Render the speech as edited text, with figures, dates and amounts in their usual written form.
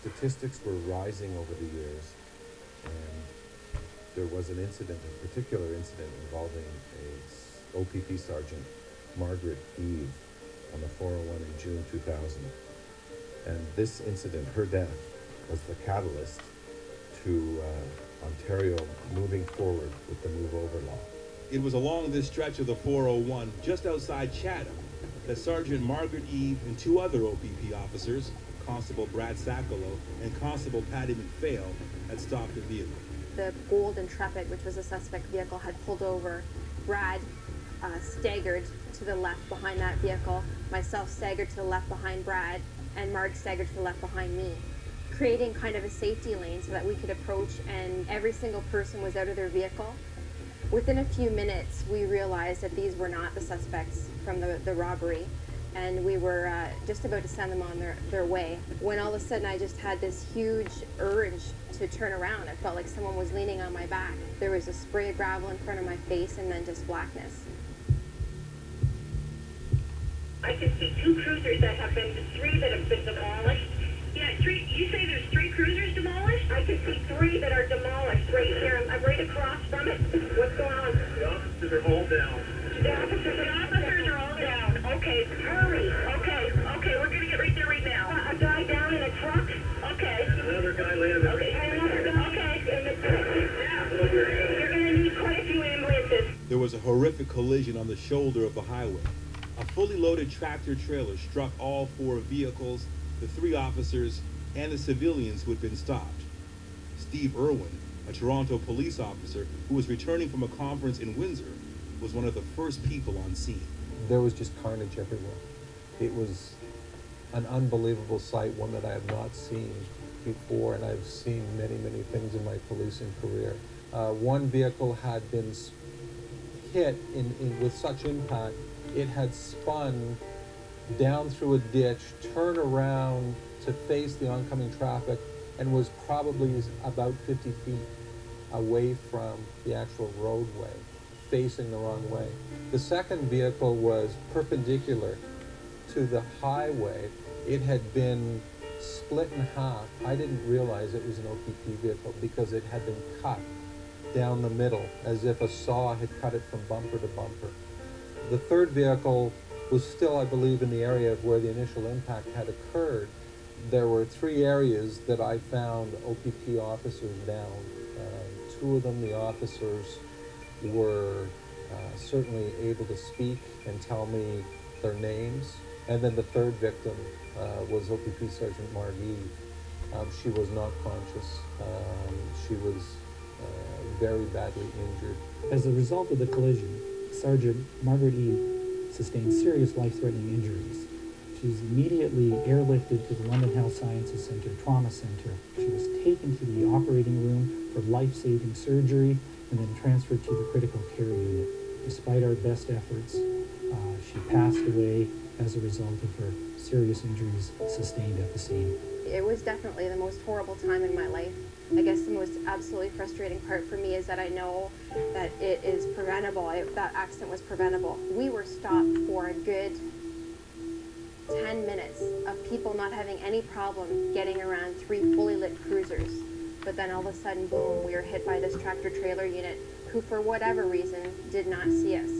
Statistics were rising over the years, and there was an incident, a particular incident involving a O.P.P. Sergeant, Margret Eve, on the 401 in June 2000. And this incident, her death, was the catalyst to Ontario moving forward with the Move Over law. It was along this stretch of the 401, just outside Chatham, that Sergeant Margret Eve and two other O.P.P. officers, Constable Brad Sacolo and Constable Patty McPhail, had stopped the vehicle. The gold Intrepid, which was a suspect vehicle, had pulled over. Brad staggered to the left behind that vehicle. Myself staggered to the left behind Brad, and Marg staggered to the left behind me, creating kind of a safety lane so that we could approach, and every single person was out of their vehicle. Within a few minutes, we realized that these were not the suspects from the robbery, and we were just about to send them on their way, when all of a sudden I just had this huge urge to turn around. It felt like someone was leaning on my back. There was a spray of gravel in front of my face, and then just blackness. I can see two cruisers that have been, three that have been demolished. Yeah, three. You say there's three cruisers demolished? I can see three that are demolished right here. I'm right across from it. What's going on? The officers are all down. The officers are all down. Okay, hurry. Okay, we're gonna get right there right now. A guy down in a truck? Okay. Another guy landed. Okay, another guy. Okay. Yeah. You're gonna need quite a few ambulances. There was a horrific collision on the shoulder of the highway. A fully loaded tractor trailer struck all four vehicles, the three officers, and the civilians who had been stopped. Steve Irwin, a Toronto police officer who was returning from a conference in Windsor, was one of the first people on scene. There was just carnage everywhere. It was an unbelievable sight, one that I have not seen before, and I've seen many, many things in my policing career. One vehicle had been hit with such impact, it had spun down through a ditch, turned around to face the oncoming traffic, and was probably about 50 feet away from the actual roadway, facing the wrong way. The second vehicle was perpendicular to the highway. It had been split in half. I didn't realize it was an O.P.P. vehicle because it had been cut down the middle as if a saw had cut it from bumper to bumper. The third vehicle was still, I believe, in the area of where the initial impact had occurred. There were three areas that I found O.P.P. officers down. Two of them, the officers, were certainly able to speak and tell me their names. And then the third victim was O.P.P. Sergeant Margret Eve. She was not conscious. She was very badly injured. As a result of the collision, Sergeant Margret Eve sustained serious life-threatening injuries. She was immediately airlifted to the London Health Sciences Centre Trauma Centre. She was taken to the operating room for life-saving surgery and then transferred to the critical care unit. Despite our best efforts, she passed away as a result of her serious injuries sustained at the scene. It was definitely the most horrible time in my life. I guess the most absolutely frustrating part for me is that I know that it is preventable. That accident was preventable. We were stopped for a good 10 minutes of people not having any problem getting around three fully lit cruisers. But then all of a sudden, boom, we were hit by this tractor trailer unit who, for whatever reason, did not see us.